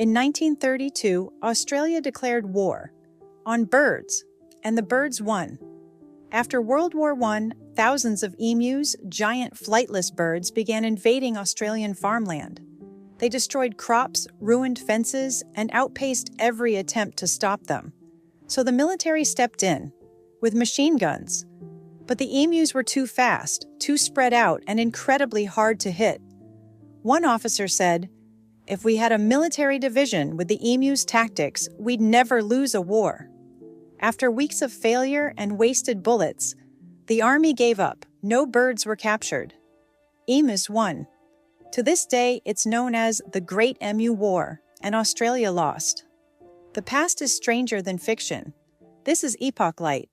In 1932, Australia declared war on birds, and the birds won. After World War I, thousands of emus, giant flightless birds, began invading Australian farmland. They destroyed crops, ruined fences, and outpaced every attempt to stop them. So the military stepped in, with machine guns. But the emus were too fast, too spread out, and incredibly hard to hit. One officer said, "If we had a military division with the emus' tactics, we'd never lose a war." After weeks of failure and wasted bullets, the army gave up. No birds were captured. Emus won. To this day, it's known as the Great Emu War, and Australia lost. The past is stranger than fiction. This is Epochlight,